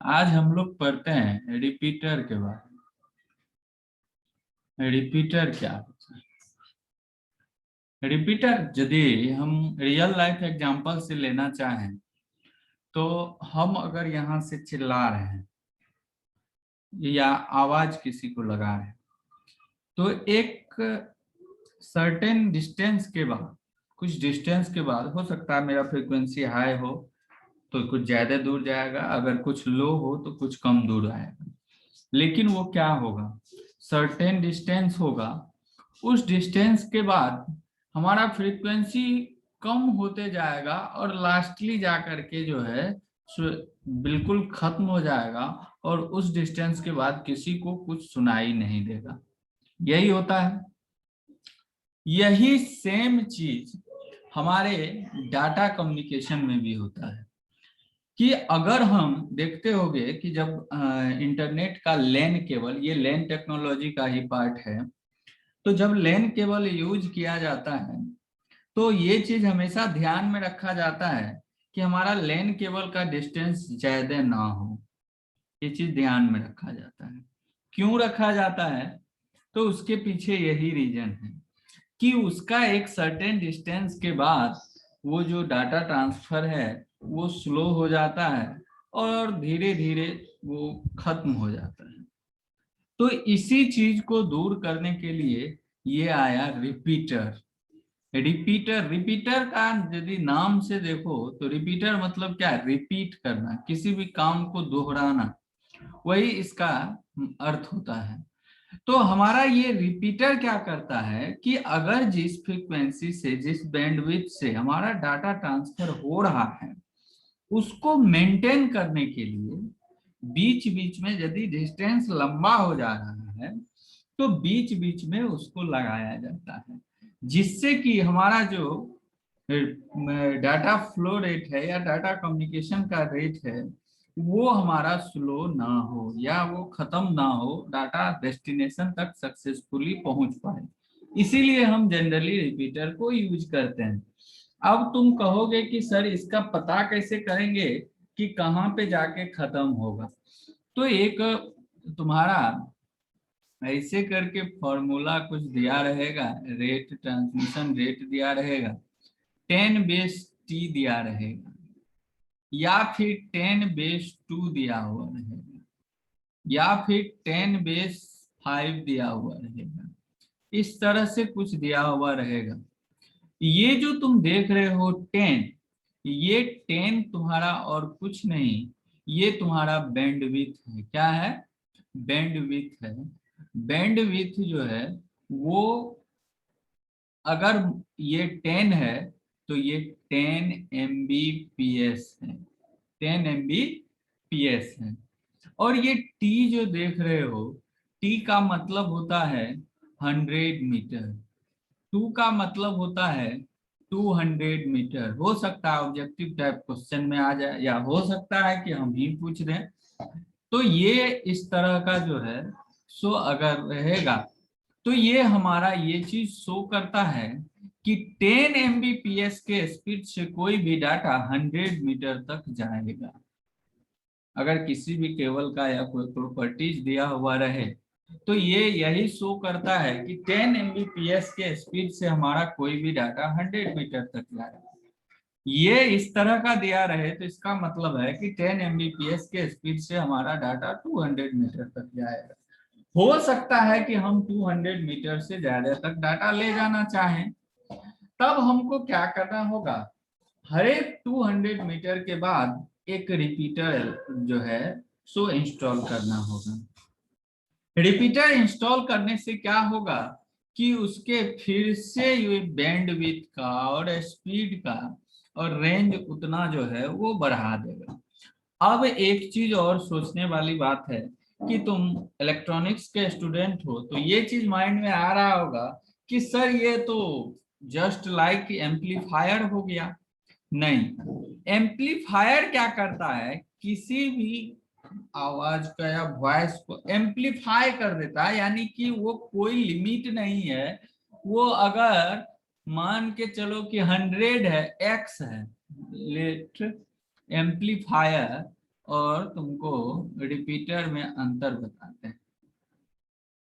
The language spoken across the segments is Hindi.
आज हम लोग पढ़ते हैं रिपीटर के बारे में। रिपीटर क्या होता है? रिपीटर यदि हम रियल लाइफ एग्जांपल से लेना चाहें तो हम अगर यहाँ से चिल्ला रहे हैं या आवाज किसी को लगा रहे हैं तो एक सर्टेन डिस्टेंस के बाद, कुछ डिस्टेंस के बाद हो सकता है मेरा फ्रीक्वेंसी हाई हो तो कुछ ज्यादा दूर जाएगा, अगर कुछ लो हो तो कुछ कम दूर आएगा। लेकिन वो क्या होगा, सर्टेन डिस्टेंस होगा। उस डिस्टेंस के बाद हमारा फ्रीक्वेंसी कम होते जाएगा और लास्टली जा करके जो है बिल्कुल खत्म हो जाएगा और उस डिस्टेंस के बाद किसी को कुछ सुनाई नहीं देगा। यही होता है। यही सेम चीज हमारे डाटा कम्युनिकेशन में भी होता है कि अगर हम देखते होंगे कि जब इंटरनेट का लैन केबल, ये लैन टेक्नोलॉजी का ही पार्ट है, तो जब लैन केबल यूज किया जाता है तो ये चीज हमेशा ध्यान में रखा जाता है कि हमारा लैन केबल का डिस्टेंस ज्यादा ना हो। ये चीज ध्यान में रखा जाता है। क्यों रखा जाता है? तो उसके पीछे यही रीजन है कि उसका एक सर्टेन डिस्टेंस के बाद वो जो डाटा ट्रांसफर है वो स्लो हो जाता है और धीरे धीरे वो खत्म हो जाता है। तो इसी चीज को दूर करने के लिए ये आया रिपीटर। रिपीटर, रिपीटर का यदि नाम से देखो तो रिपीटर मतलब क्या है? रिपीट करना, किसी भी काम को दोहराना, वही इसका अर्थ होता है। तो हमारा ये रिपीटर क्या करता है कि अगर जिस फ्रीक्वेंसी से, जिस बैंडविड्थ से हमारा डाटा ट्रांसफर हो रहा है उसको मेंटेन करने के लिए बीच बीच में यदि डिस्टेंस लंबा हो जा रहा है तो बीच बीच में उसको लगाया जाता है, जिससे कि हमारा जो डाटा फ्लो रेट है या डाटा कम्युनिकेशन का रेट है वो हमारा स्लो ना हो या वो खत्म ना हो, डाटा डेस्टिनेशन तक सक्सेसफुली पहुंच पाए। इसीलिए हम जनरली रिपीटर को यूज करते हैं। अब तुम कहोगे कि सर इसका पता कैसे करेंगे कि कहाँ पे जाके खत्म होगा? तो एक तुम्हारा ऐसे करके फॉर्मूला कुछ दिया रहेगा, रेट, ट्रांसमिशन रेट दिया रहेगा, 10/T दिया रहेगा या फिर 10/2 दिया हुआ रहेगा या फिर 10/5 दिया हुआ रहेगा। इस तरह से कुछ दिया हुआ रहेगा। ये जो तुम देख रहे हो 10, ये 10 तुम्हारा और कुछ नहीं, ये तुम्हारा बैंडविड्थ है। क्या है? बैंडविड्थ है। बैंडविड्थ जो है वो, अगर ये 10 है तो ये 10 Mbps है, 10 Mbps है। और ये टी जो देख रहे हो, टी का मतलब होता है 100 मीटर, टू का मतलब होता है 200 मीटर। हो सकता है ऑब्जेक्टिव टाइप क्वेश्चन में आ जाए या हो सकता है कि हम ही पूछ दें। तो ये इस तरह का जो है सो अगर रहेगा तो ये हमारा ये चीज शो करता है कि 10 Mbps के स्पीड से कोई भी डाटा 100 मीटर तक जाएगा। अगर किसी भी केबल का या कोई प्रॉपर्टीज दिया हुआ रहे तो ये यही शो करता है कि 10 Mbps के स्पीड से हमारा कोई भी डाटा 100 मीटर तक जाएगा। ये इस तरह का दिया रहे तो इसका मतलब है कि 10 Mbps के स्पीड से हमारा डाटा 200 मीटर तक जाएगा। हो सकता है कि हम 200 मीटर से ज्यादा तक डाटा ले जाना चाहें, तब हमको क्या करना होगा, हर एक 200 मीटर के बाद एक रिपीटर जो है सो इंस्टॉल करना होगा। रिपीटर इंस्टॉल करने से क्या होगा कि उसके फिर से ये बैंडविड्थ का और स्पीड का और रेंज उतना जो है वो बढ़ा देगा। अब एक चीज और सोचने वाली बात है कि तुम इलेक्ट्रॉनिक्स के स्टूडेंट हो तो ये चीज माइंड में आ रहा होगा कि सर ये तो जस्ट लाइक एम्पलीफायर हो गया। नहीं, एम्पलीफायर क्या करता है, किसी भी आवाज का या वॉइस को एम्पलीफाई कर देता है, यानी कि वो कोई लिमिट नहीं है। वो अगर मान के चलो कि 100 है, एक्स है, लेट एम्पलीफायर और तुमको रिपीटर में अंतर बताते हैं।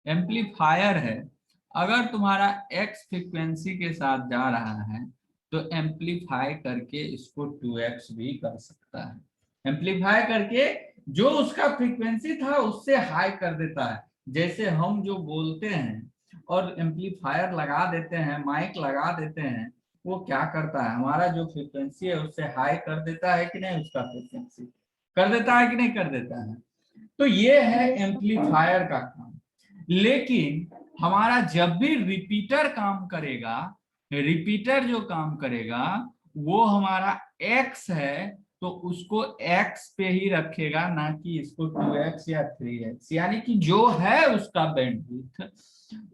एम्पलीफायर है, अगर तुम्हारा एक्स फ्रीक्वेंसी के साथ जा रहा है तो एम्पलीफाई करके इसको 2x भी कर सकता है। एम्पलीफाई करके जो उसका फ्रीक्वेंसी था उससे हाई कर देता है। जैसे हम जो बोलते हैं और एम्पलीफायर लगा देते हैं, माइक लगा देते हैं, वो क्या करता है, हमारा जो फ्रीक्वेंसी है उससे हाई कर देता है कि नहीं, उसका फ्रीक्वेंसी कर देता है कि नहीं कर देता है। तो ये है एम्पलीफायर का काम। लेकिन हमारा जब भी रिपीटर काम करेगा, रिपीटर जो काम करेगा वो हमारा एक्स है, तो उसको एक्स पे ही रखेगा, ना कि इसको 2x या 3x, यानी कि जो है उसका बैंडविड्थ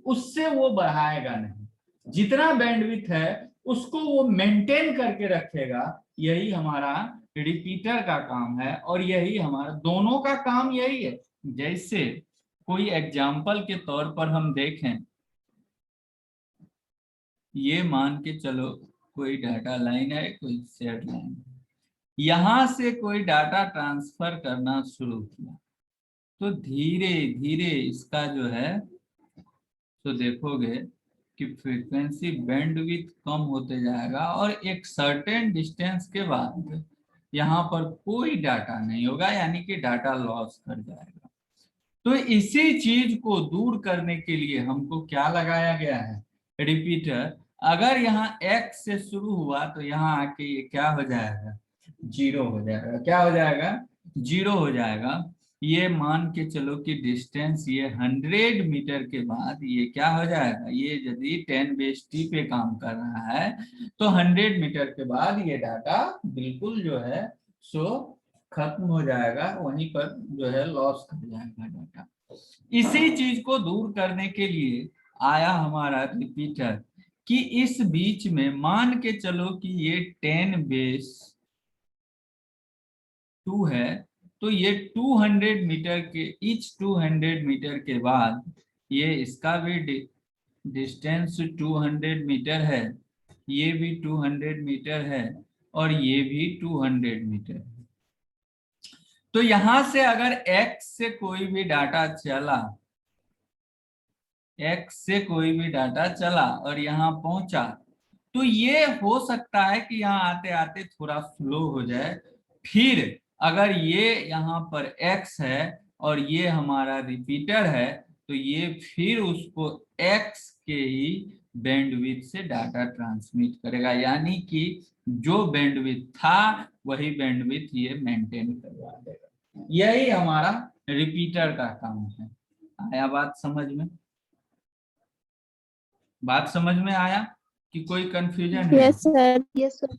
उससे वो बढ़ाएगा नहीं। जितना बैंडविड्थ है उसको वो मेंटेन करके रखेगा। यही हमारा रिपीटर का काम है और यही हमारा दोनों का काम यही है। जैसे कोई एग्जाम्पल के तौर पर हम देखें, ये मान के चलो कोई डाटा लाइन है, कोई सेट लाइन है, यहां से कोई डाटा ट्रांसफर करना शुरू किया तो धीरे धीरे इसका जो है तो देखोगे कि फ्रीक्वेंसी बैंडविड्थ कम होते जाएगा और एक सर्टेन डिस्टेंस के बाद यहाँ पर कोई डाटा नहीं होगा, यानी कि डाटा लॉस कर जाएगा। तो इसी चीज को दूर करने के लिए हमको क्या लगाया गया है, रिपीटर। अगर यहाँ x से शुरू हुआ तो यहाँ आके ये क्या हो जाएगा, जीरो हो जाएगा। क्या हो जाएगा, जीरो हो जाएगा। ये मान के चलो कि डिस्टेंस ये 100 मीटर के बाद ये क्या हो जाएगा, ये यदि 10⁻t पे काम कर रहा है तो 100 मीटर के बाद ये डाटा बिल्कुल जो है सो खत्म हो जाएगा, वहीं पर जो है लॉस कर जाएगा डाटा। इसी चीज को दूर करने के लिए आया हमारा रिपीटर कि इस बीच में मान के चलो कि ये 10⁻2 है, तो ये 200 मीटर के, ईच 200 मीटर के बाद ये इसका भी डिस्टेंस 200 मीटर है, ये भी 200 मीटर है और ये भी 200 मीटर है। तो यहां से अगर x से कोई भी डाटा चला, x से कोई भी डाटा चला और यहाँ पहुंचा, तो ये हो सकता है कि यहाँ आते आते थोड़ा स्लो हो जाए। फिर अगर ये यहाँ पर x है और ये हमारा रिपीटर है तो ये फिर उसको x के ही बैंडविड्थ से डाटा ट्रांसमिट करेगा, यानी कि जो बैंडविड्थ था वही बैंडविड्थ ये मेंटेन करवा देगा। यही हमारा रिपीटर का काम है। आया बात समझ में, बात समझ में आया कि कोई कंफ्यूजन है? Yes sir, yes sir.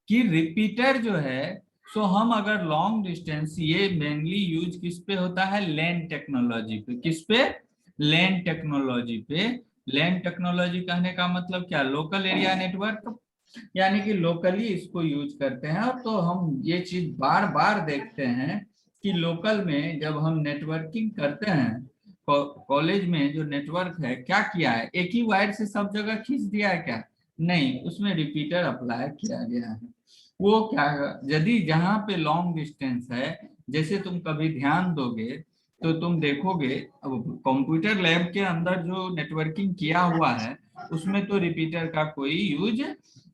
कि रिपीटर जो है, सो हम अगर लॉन्ग डिस्टेंस, ये मेनली यूज किस पे होता है, लैन टेक्नोलॉजी पे। किस पे, लैन टेक्नोलॉजी पे। लैन टेक्नोलॉजी कहने का मतलब क्या, लोकल एरिया नेटवर्क, यानी कि लोकली इसको यूज करते हैं। तो हम ये चीज बार बार देखते हैं कि लोकल में जब हम नेटवर्किंग करते हैं, कॉलेज में जो नेटवर्क है क्या किया है, एक ही वायर से सब जगह खींच दिया है क्या, नहीं, उसमें रिपीटर अप्लाई किया गया है। वो क्या, यदि जहां पे लॉन्ग डिस्टेंस है, जैसे तुम कभी ध्यान दोगे तो तुम देखोगे, अब कंप्यूटर लैब के अंदर जो नेटवर्किंग किया हुआ है उसमें तो रिपीटर का कोई यूज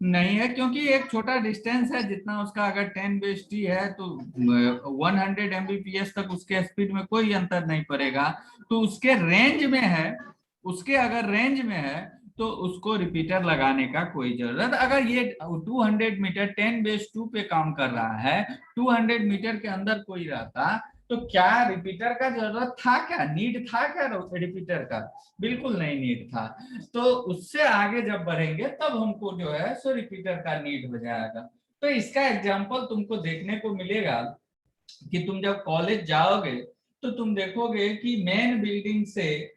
नहीं है, क्योंकि एक छोटा डिस्टेंस है, जितना उसका अगर 10⁻t है तो 100 Mbps तक उसके स्पीड में कोई अंतर नहीं पड़ेगा। तो उसके रेंज में है, उसके अगर रेंज में है तो उसको रिपीटर लगाने का कोई जरूरत, अगर ये 200 मीटर 10⁻2 पे काम कर रहा है, 200 मीटर के अंदर कोई रहता तो क्या रिपीटर का जरूरत था, क्या नीड था क्या रिपीटर का, बिल्कुल नहीं नीड था। तो उससे आगे जब बढ़ेंगे तब हमको जो है सो रिपीटर का नीड हो जाएगा। तो इसका एग्जांपल तुमको देखने को मिलेगा कि तुम जब कॉलेज जाओगे तो तुम देखोगे कि मेन बिल्डिंग से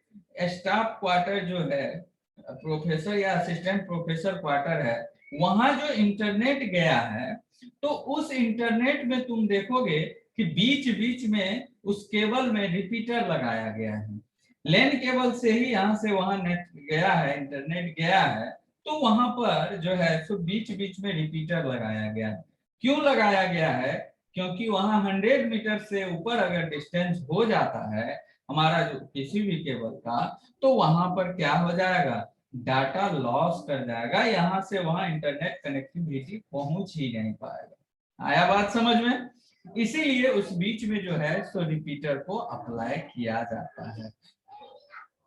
स्टाफ क्वार्टर जो है, प्रोफेसर या असिस्टेंट प्रोफेसर क्वार्टर है, वहां जो इंटरनेट गया है, तो उस इंटरनेट में तुम देखोगे कि बीच बीच में उस केबल में रिपीटर लगाया गया है। लैन केबल से ही यहाँ से वहां नेट गया है, इंटरनेट गया है, तो वहां पर जो है सो बीच बीच में रिपीटर लगाया गया है। क्यों लगाया गया है, क्योंकि वहां 100 मीटर से ऊपर अगर डिस्टेंस हो जाता है हमारा जो किसी भी केबल का, तो वहां पर क्या हो जाएगा, डाटा लॉस कर जाएगा, यहाँ से वहां इंटरनेट कनेक्टिविटी पहुंच ही नहीं पाएगा। आया बात समझ में? इसीलिए उस बीच में जो है सो रिपीटर को अप्लाई किया जाता है।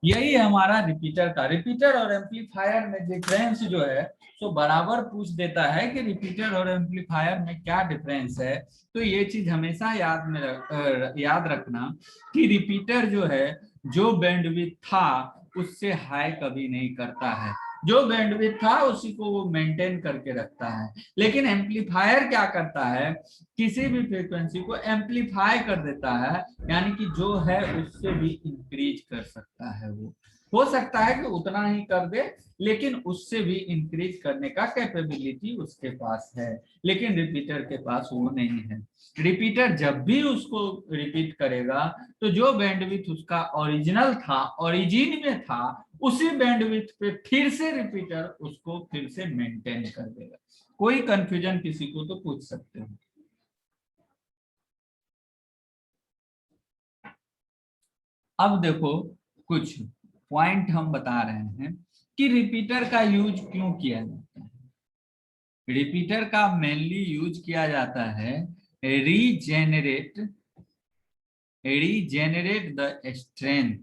यही है हमारा रिपीटर का। रिपीटर और एम्पलीफायर में डिफरेंस जो है तो बराबर पूछ देता है कि रिपीटर और एम्पलीफायर में क्या डिफरेंस है। तो ये चीज हमेशा याद रखना कि रिपीटर जो है जो बैंडविड्थ था उससे हाई कभी नहीं करता है, जो बैंडविड्थ था उसी को वो मेंटेन करके रखता है। लेकिन एम्पलीफायर क्या करता है, किसी भी फ्रीक्वेंसी को एम्पलीफाई कर देता है, यानी कि जो है उससे भी इंक्रीज कर सकता है। वो हो सकता है कि उतना ही कर दे, लेकिन उससे भी इंक्रीज करने का कैपेबिलिटी उसके पास है, लेकिन रिपीटर के पास वो नहीं है। रिपीटर जब भी उसको रिपीट करेगा तो जो बैंडविड्थ उसका ओरिजिनल था, ओरिजिन में था, उसी बैंडविड्थ पे फिर से रिपीटर उसको फिर से मेंटेन कर देगा। कोई कंफ्यूजन किसी को तो पूछ सकते हो। अब देखो कुछ पॉइंट हम बता रहे हैं कि रिपीटर का यूज क्यों किया जाता है। रिपीटर का मेनली यूज किया जाता है रीजेनरेट रीजेनरेट द स्ट्रेंथ,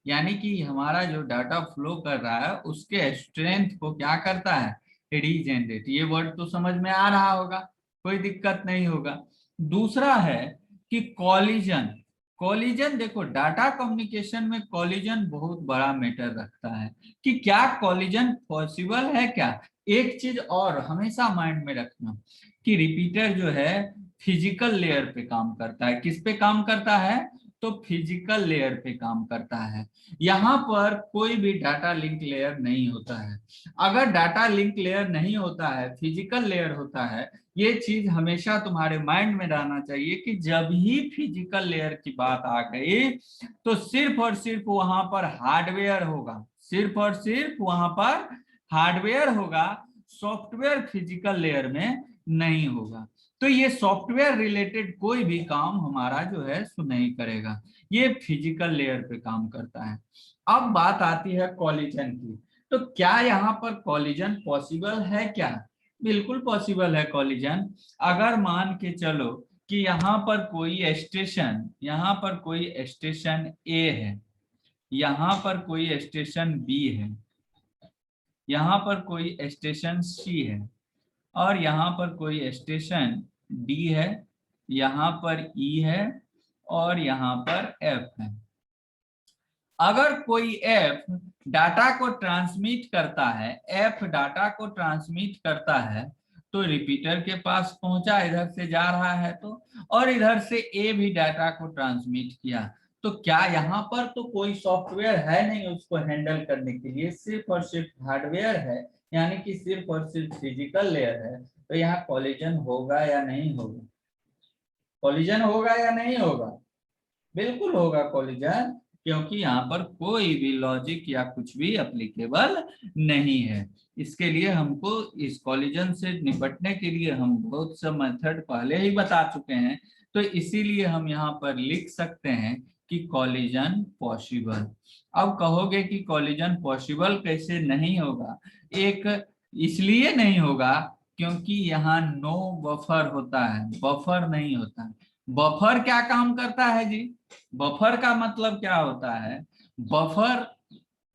यानी कि हमारा जो डाटा फ्लो कर रहा है उसके स्ट्रेंथ को क्या करता है, रीजेनरेट। ये वर्ड तो समझ में आ रहा होगा, कोई दिक्कत नहीं होगा। दूसरा है कि कॉलिजन। कॉलिजन देखो, डाटा कम्युनिकेशन में कॉलिजन बहुत बड़ा मैटर रखता है कि क्या कॉलिजन पॉसिबल है क्या। एक चीज और हमेशा माइंड में रखना कि रिपीटर जो है फिजिकल लेयर पे काम करता है। किस पे काम करता है, तो फिजिकल लेयर पे काम करता है। यहाँ पर कोई भी डाटा लिंक लेयर नहीं होता है। अगर डाटा लिंक लेयर नहीं होता है, फिजिकल लेयर होता है, ये चीज हमेशा तुम्हारे माइंड में रहना चाहिए कि जब ही फिजिकल लेयर की बात आ गई तो सिर्फ और सिर्फ वहां पर हार्डवेयर होगा, सिर्फ और सिर्फ वहां पर हार्डवेयर होगा, सॉफ्टवेयर फिजिकल लेयर में नहीं होगा। तो ये सॉफ्टवेयर रिलेटेड कोई भी काम हमारा जो है सो नहीं करेगा, ये फिजिकल लेयर पे काम करता है। अब बात आती है कॉलिजन की। तो क्या यहाँ पर कॉलिजन पॉसिबल है क्या? बिल्कुल पॉसिबल है कॉलिजन। अगर मान के चलो कि यहाँ पर कोई स्टेशन, यहाँ पर कोई स्टेशन ए है, यहाँ पर कोई स्टेशन बी है, यहाँ पर कोई स्टेशन सी है, और यहाँ पर कोई स्टेशन डी है, यहाँ पर ई है, और यहाँ पर एफ है। अगर कोई एफ डाटा को ट्रांसमिट करता है, एफ डाटा को ट्रांसमिट करता है, तो रिपीटर के पास पहुंचा, इधर से जा रहा है तो, और इधर से ए भी डाटा को ट्रांसमिट किया, तो क्या यहाँ पर तो कोई सॉफ्टवेयर है नहीं उसको हैंडल करने के लिए, सिर्फ और सिर्फ हार्डवेयर है, यानी कि सिर्फ और सिर्फ फिजिकल लेयर है। तो यहाँ कॉलिजन होगा या नहीं होगा? कॉलिजन होगा या नहीं होगा? बिल्कुल होगा कॉलिजन, क्योंकि यहाँ पर कोई भी लॉजिक या कुछ भी एप्लीकेबल नहीं है। इसके लिए हमको इस कॉलिजन से निपटने के लिए हम बहुत से मेथड पहले ही बता चुके हैं, तो इसीलिए हम यहाँ पर लिख सकते हैं कि कॉलिजन पॉसिबल। अब कहोगे कि कॉलिजन पॉसिबल कैसे नहीं होगा? एक इसलिए नहीं होगा क्योंकि यहाँ नो बफर होता है, बफर नहीं होता है। बफर क्या काम करता है जी? बफर का मतलब क्या होता है? बफर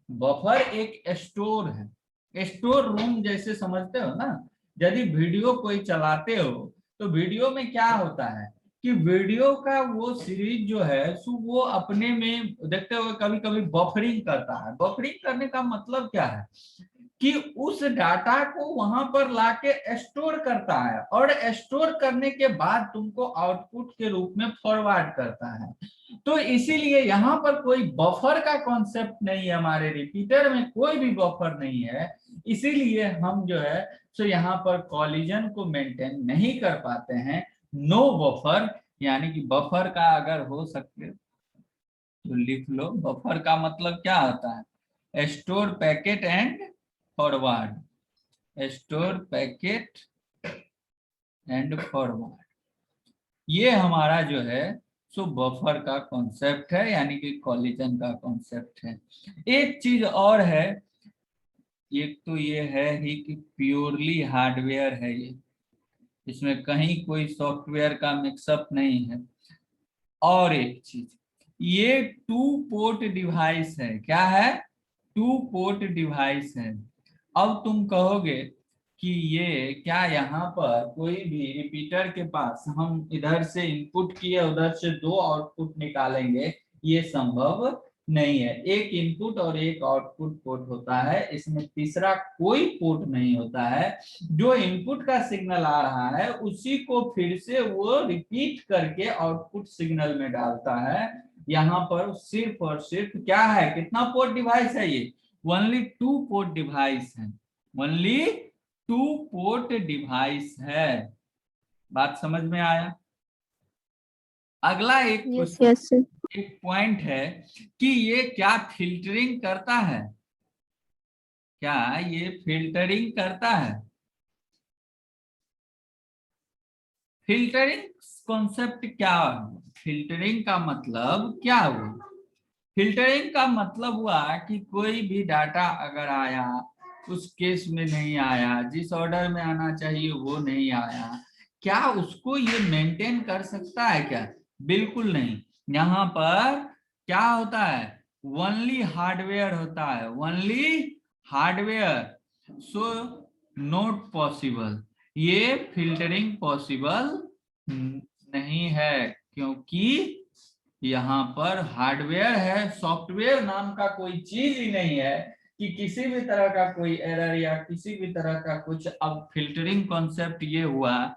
बफर एक स्टोर है, स्टोर रूम जैसे समझते हो ना। यदि वीडियो कोई चलाते हो तो वीडियो में क्या होता है कि वीडियो का वो सीरीज जो है सो वो अपने में देखते हुए कभी कभी बफरिंग करता है। बफरिंग करने का मतलब क्या है कि उस डाटा को वहां पर लाके स्टोर करता है, और स्टोर करने के बाद तुमको आउटपुट के रूप में फॉरवर्ड करता है। तो इसीलिए यहाँ पर कोई बफर का कॉन्सेप्ट नहीं है, हमारे रिपीटर में कोई भी बफर नहीं है। इसीलिए हम जो है सो यहाँ पर कॉलिजन को मेंटेन नहीं कर पाते हैं। नो बफर, यानी कि बफर का अगर हो सके तो लिख लो। बफर का मतलब क्या होता है? Store packet and forward, store packet and forward, ये हमारा जो है सो बफर का कॉन्सेप्ट है, यानी कि कॉलिजन का कॉन्सेप्ट है। एक चीज और है, एक तो ये है ही कि प्योरली हार्डवेयर है ये, इसमें कहीं कोई सॉफ्टवेयर का मिक्सअप नहीं है। और एक चीज, ये 2 पोर्ट डिवाइस है। क्या है? 2 पोर्ट डिवाइस है। अब तुम कहोगे कि ये क्या यहाँ पर कोई भी रिपीटर के पास हम इधर से इनपुट किए उधर से 2 आउटपुट निकालेंगे? ये संभव नहीं है। एक इनपुट और एक आउटपुट पोर्ट होता है, इसमें तीसरा कोई पोर्ट नहीं होता है। जो इनपुट का सिग्नल आ रहा है उसी को फिर से वो रिपीट करके आउटपुट सिग्नल में डालता है। यहाँ पर सिर्फ और सिर्फ क्या है, कितना पोर्ट डिवाइस है ये? ओनली 2 पोर्ट डिवाइस है, ओनली 2 पोर्ट डिवाइस है। बात समझ में आया? अगला एक यस यस सर। एक पॉइंट है कि ये क्या फिल्टरिंग करता है? क्या ये फिल्टरिंग करता है? फिल्टरिंग कॉन्सेप्ट क्या है? फिल्टरिंग का मतलब क्या हुआ? फिल्टरिंग का मतलब हुआ कि कोई भी डाटा अगर आया उस केस में नहीं आया, जिस ऑर्डर में आना चाहिए वो नहीं आया, क्या उसको ये मेंटेन कर सकता है क्या? बिल्कुल नहीं। यहाँ पर क्या होता है? ओनली हार्डवेयर होता है, only hardware. So not possible, ये फिल्टरिंग पॉसिबल नहीं है, क्योंकि यहाँ पर हार्डवेयर है, सॉफ्टवेयर नाम का कोई चीज ही नहीं है कि किसी भी तरह का कोई एरर या किसी भी तरह का कुछ। अब फिल्टरिंग कॉन्सेप्ट ये हुआ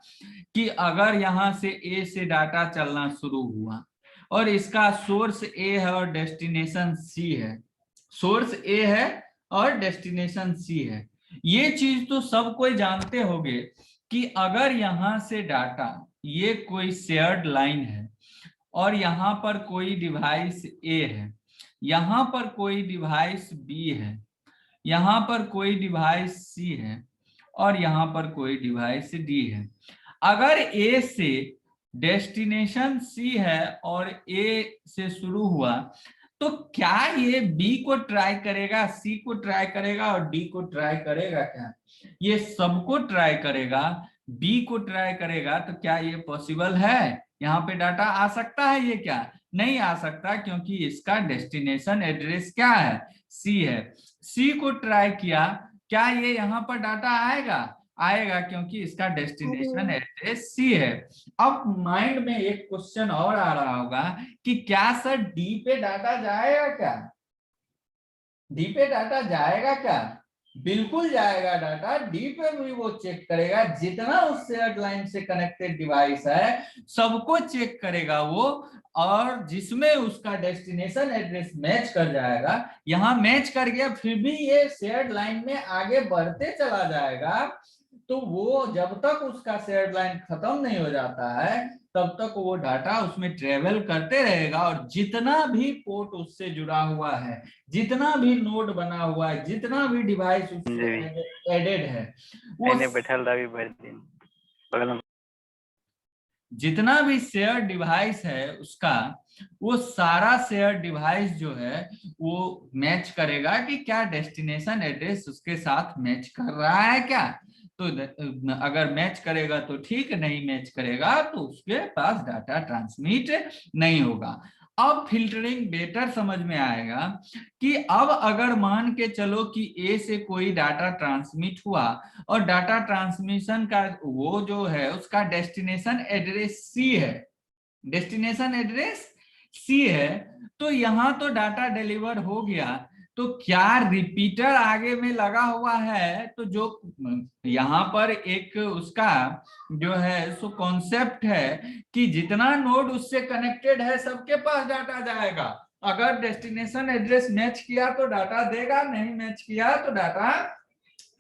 कि अगर यहाँ से ए से डाटा चलना शुरू हुआ और इसका सोर्स ए है और डेस्टिनेशन सी है, सोर्स ए है और डेस्टिनेशन सी है, ये चीज तो सब कोई जानते होंगे कि अगर यहाँ से डाटा, ये कोई शेयर्ड लाइन है और यहाँ पर कोई डिवाइस ए है, यहाँ पर कोई डिवाइस बी है, यहाँ पर कोई डिवाइस सी है और यहाँ पर कोई डिवाइस डी है। अगर ए से डेस्टिनेशन सी है और ए से शुरू हुआ, तो क्या ये बी को ट्राई करेगा, सी को ट्राई करेगा और डी को ट्राई करेगा? क्या ये सबको ट्राई करेगा? बी को ट्राई करेगा? तो क्या ये पॉसिबल है? यहाँ पे डाटा आ सकता है? ये क्या नहीं आ सकता, क्योंकि इसका डेस्टिनेशन एड्रेस क्या है? सी है। सी को ट्राई किया, क्या ये यहाँ पर डाटा आएगा? आएगा, क्योंकि इसका डेस्टिनेशन एड्रेस सी है। अब माइंड में एक क्वेश्चन और आ रहा होगा कि क्या सर डी पे डाटा जाएगा? क्या डी पे डाटा जाएगा? क्या बिल्कुल जाएगा डाटा। डी पे भी वो चेक करेगा, जितना उस शेयर्ड लाइन से कनेक्टेड डिवाइस है सबको चेक करेगा वो, और जिसमें उसका डेस्टिनेशन एड्रेस मैच कर जाएगा, यहाँ मैच कर गया, फिर भी ये शेयर्ड लाइन में आगे बढ़ते चला जाएगा, तो वो जब तक उसका शेयर्ड लाइन खत्म नहीं हो जाता है तब तक वो डाटा उसमें ट्रेवल करते रहेगा, और जितना भी पोर्ट उससे जुड़ा हुआ है, जितना भी नोड बना हुआ है, जितना भी डिवाइस उससे एडेड है, वो जितना भी शेयर डिवाइस है उसका, वो सारा शेयर डिवाइस जो है वो मैच करेगा कि क्या डेस्टिनेशन एड्रेस उसके साथ मैच कर रहा है क्या। तो अगर मैच करेगा तो ठीक, नहीं मैच करेगा तो उसके पास डाटा ट्रांसमिट नहीं होगा। अब फिल्टरिंग बेटर समझ में आएगा कि अब अगर मान के चलो कि ए से कोई डाटा ट्रांसमिट हुआ और डाटा ट्रांसमिशन का वो जो है उसका डेस्टिनेशन एड्रेस सी है, डेस्टिनेशन एड्रेस सी है, तो यहां तो डाटा डिलीवर हो गया, तो क्या रिपीटर आगे में लगा हुआ है? तो जो यहाँ पर एक उसका जो है सो कॉन्सेप्ट है कि जितना नोड उससे कनेक्टेड है सबके पास डाटा जाएगा। अगर डेस्टिनेशन एड्रेस मैच किया तो डाटा देगा, नहीं मैच किया तो डाटा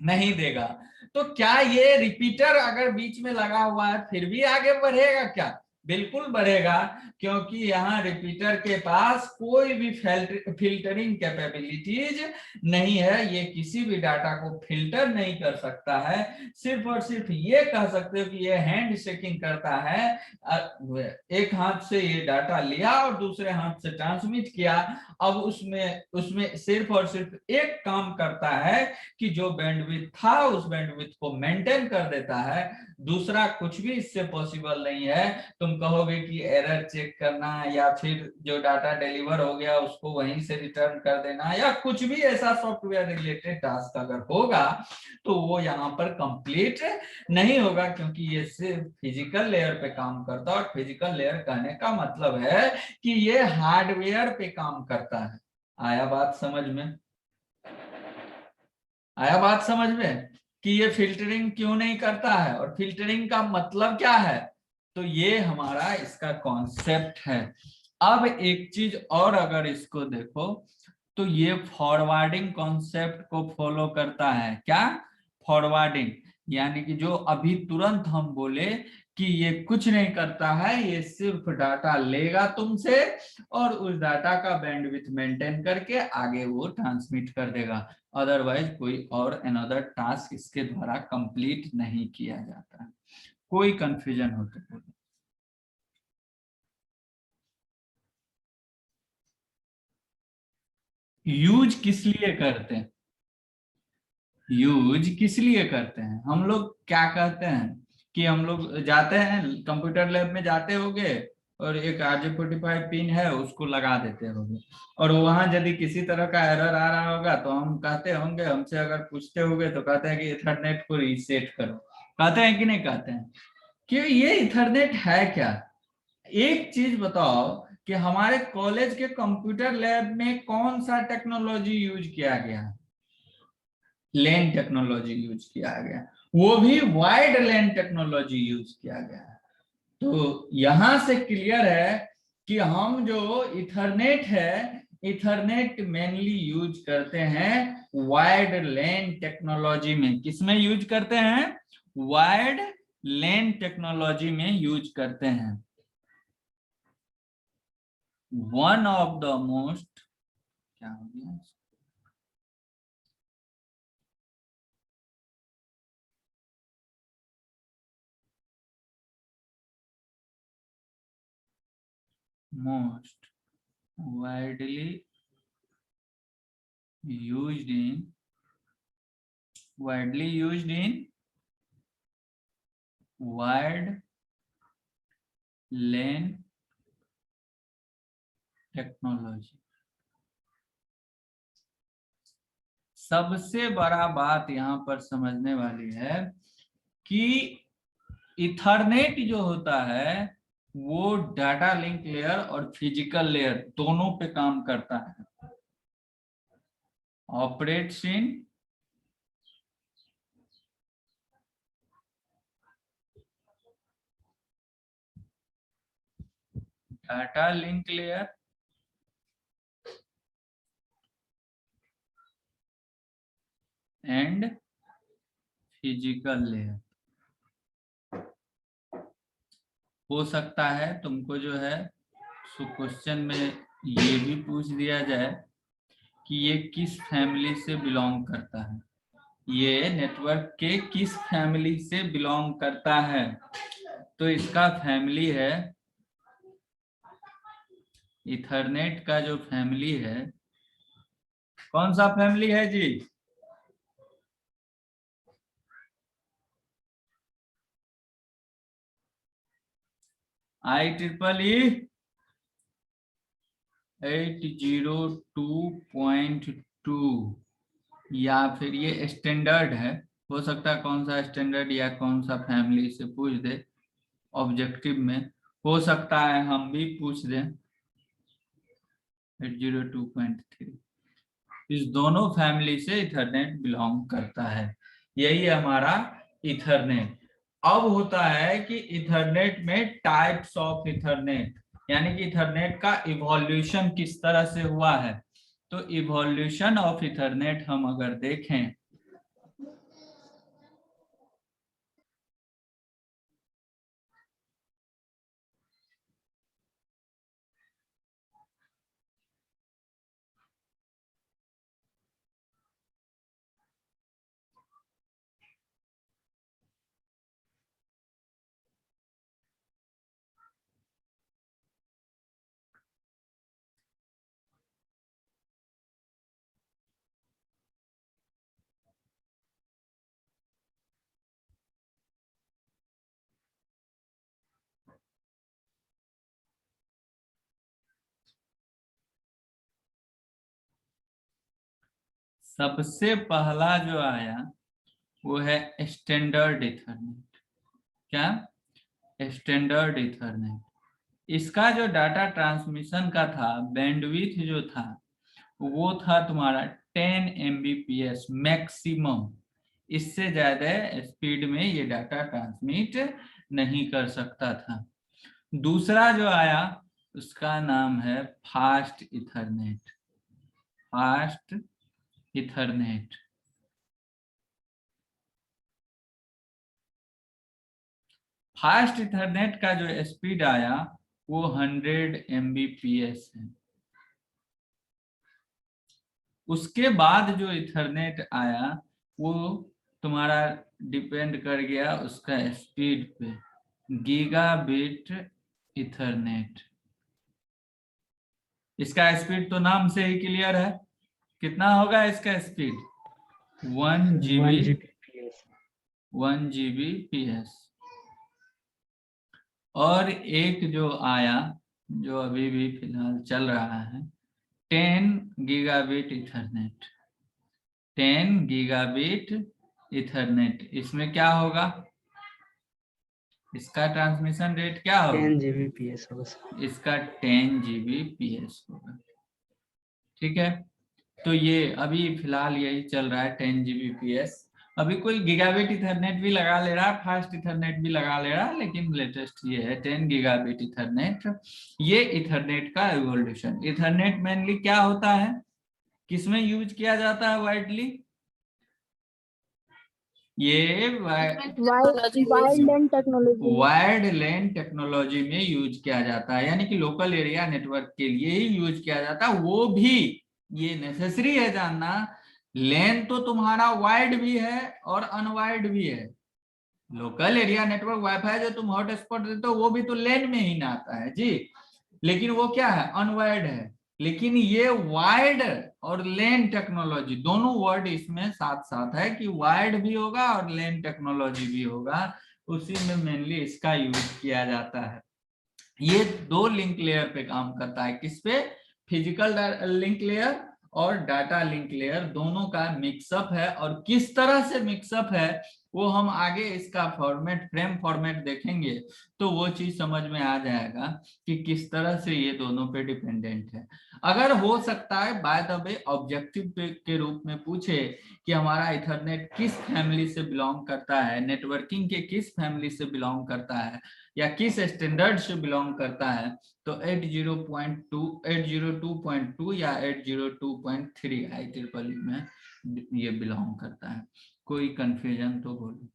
नहीं देगा। तो क्या ये रिपीटर अगर बीच में लगा हुआ है फिर भी आगे बढ़ेगा? क्या बिल्कुल बढ़ेगा, क्योंकि यहाँ रिपीटर के पास कोई भी फिल्टरिंग कैपेबिलिटीज नहीं है। ये किसी भी डाटा को फिल्टर नहीं कर सकता है। सिर्फ और सिर्फ ये कह सकते हो कि ये हैंड शेकिंग करता है, एक हाथ से ये डाटा लिया और दूसरे हाथ से ट्रांसमिट किया। अब उसमें उसमें सिर्फ और सिर्फ एक काम करता है कि जो बैंडविड्थ था उस बैंडविड्थ को मेंटेन कर देता है। दूसरा कुछ भी इससे पॉसिबल नहीं है। तुम कहोगे कि एरर चेक करना या फिर जो डाटा डिलीवर हो गया उसको वहीं से रिटर्न कर देना या कुछ भी ऐसा सॉफ्टवेयर रिलेटेड टास्क अगर होगा तो वो यहाँ पर कंप्लीट नहीं होगा, क्योंकि ये सिर्फ फिजिकल लेयर पे काम करता है। और फिजिकल लेयर कहने का मतलब है कि ये हार्डवेयर पे काम करता है। आया बात समझ में? आया बात समझ में कि ये फिल्टरिंग क्यों नहीं करता है और फिल्टरिंग का मतलब क्या है? तो ये हमारा इसका कॉन्सेप्ट है। अब एक चीज और अगर इसको देखो तो ये फॉरवर्डिंग कॉन्सेप्ट को फॉलो करता है। क्या? फॉरवर्डिंग, यानी कि जो अभी तुरंत हम बोले कि ये कुछ नहीं करता है, ये सिर्फ डाटा लेगा तुमसे और उस डाटा का बैंडविड्थ मेंटेन करके आगे वो ट्रांसमिट कर देगा। अदरवाइज कोई और अनदर टास्क इसके द्वारा कंप्लीट नहीं किया जाता। कोई कंफ्यूजन हो तो बोलो। यूज किस लिए करते हैं? यूज किस लिए करते हैं? हम लोग क्या कहते हैं कि हम लोग जाते हैं कंप्यूटर लैब में, जाते होंगे और एक RJ45 पिन है उसको लगा देते होंगे, और वहां यदि किसी तरह का एरर आ रहा होगा तो हम कहते होंगे, हमसे अगर पूछते होंगे तो कहते हैं कि इथरनेट को रीसेट करो। कहते हैं कि नहीं कहते हैं? कि ये इथरनेट है क्या? एक चीज बताओ कि हमारे कॉलेज के कंप्यूटर लैब में कौन सा टेक्नोलॉजी यूज किया गया है? लैन टेक्नोलॉजी यूज किया गया, वो भी वाइड लैन टेक्नोलॉजी यूज किया गया है। तो यहां से क्लियर है कि हम जो इथरनेट है, इथरनेट मेनली यूज करते हैं वाइड लैन टेक्नोलॉजी में। किसमें यूज करते हैं? वाइड लैन टेक्नोलॉजी में यूज करते हैं। वन ऑफ द मोस्ट, क्या हो गया, most widely used in widely used in wide lane technology. सबसे बड़ा बात यहां पर समझने वाली है कि इथरनेट जो होता है वो डाटा लिंक लेयर और फिजिकल लेयर दोनों पे काम करता है। Operates in data link layer and physical layer. हो सकता है तुमको जो है सो क्वेश्चन में ये भी पूछ दिया जाए कि ये किस फैमिली से बिलोंग करता है, ये नेटवर्क के किस फैमिली से बिलोंग करता है। तो इसका फैमिली है, इथरनेट का जो फैमिली है, कौन सा फैमिली है जी? IEEE 802.2, या फिर ये स्टैंडर्ड है। हो सकता है कौन सा स्टैंडर्ड या कौन सा फैमिली से पूछ दे ऑब्जेक्टिव में। हो सकता है हम भी पूछ दें 802.3। इस दोनों फैमिली से इथरनेट बिलोंग करता है। यही हमारा इथरनेट। अब होता है कि इथरनेट में टाइप्स ऑफ इथरनेट, यानी कि इथरनेट का इवोल्यूशन किस तरह से हुआ है। तो इवोल्यूशन ऑफ इथरनेट हम अगर देखें सबसे पहला जो आया वो है स्टैंडर्ड इथरनेट। क्या? Standard Ethernet. इसका जो डाटा ट्रांसमिशन का था, बैंडविड्थ जो था, वो था तुम्हारा 10 Mbps मैक्सिमम। इससे ज्यादा स्पीड में ये डाटा ट्रांसमिट नहीं कर सकता था। दूसरा जो आया उसका नाम है fast Ethernet. Fast Ethernet. Fast Ethernet का जो स्पीड आया वो 100 Mbps है। उसके बाद जो इथरनेट आया वो तुम्हारा डिपेंड कर गया उसका स्पीड पे, गीगाबिट इथरनेट। इसका स्पीड तो नाम से ही क्लियर है, कितना होगा इसका स्पीड? 1 Gbps। 1 Gbps। और एक जो आया जो अभी भी फिलहाल चल रहा है, 10 गीगाबिट इथरनेट। 10 gigabit Ethernet. इसमें क्या होगा? इसका ट्रांसमिशन रेट क्या होगा? 10 Gbps होगा। इसका 10 Gbps होगा। ठीक है, तो ये अभी फिलहाल यही चल रहा है 10 Gbps। अभी कोई गीगाबिट इथरनेट भी लगा ले रहा है, फास्ट इथरनेट भी लगा ले रहा है, लेकिन लेटेस्ट ये है 10 गीगाबिट इथरनेट। ये इथरनेट का इवोल्यूशन। इथरनेट मेनली क्या होता है, किसमें यूज किया जाता है वाइडली? ये वायर्ड लैन टेक्नोलॉजी में यूज किया जाता है, यानी कि लोकल एरिया नेटवर्क के लिए ही यूज किया जाता है। वो भी ये नेसेसरी है जानना, लैन तो तुम्हारा वायर्ड भी है और अनवायर्ड भी है। लोकल एरिया नेटवर्क वाईफाई जो तुम हॉटस्पॉट देते हो वो भी तो लैन में ही ना आता है जी, लेकिन वो क्या है? अनवायर्ड है। लेकिन ये वायर्ड और लैन टेक्नोलॉजी दोनों वर्ड इसमें साथ साथ है कि वायर्ड भी होगा और लैन टेक्नोलॉजी भी होगा, उसी में मेनली इसका यूज किया जाता है। ये दो लिंक लेयर पे काम करता है। किस पे? फिजिकल लिंक लेयर और डाटा लिंक लेयर, दोनों का मिक्सअप है। और किस तरह से मिक्सअप है वो हम आगे इसका फॉर्मेट, फ्रेम फॉर्मेट देखेंगे तो वो चीज समझ में आ जाएगा कि किस तरह से ये दोनों पे डिपेंडेंट है। अगर हो सकता है बाय द वे ऑब्जेक्टिव के रूप में पूछे कि हमारा इथरनेट किस फैमिली से बिलोंग करता है, नेटवर्किंग के किस फैमिली से बिलोंग करता है या किस स्टैंडर्ड से बिलोंग करता है, तो 802 802.2 या 802.3 IEEE में ये बिलोंग करता है। कोई कंफ्यूजन तो बोलो।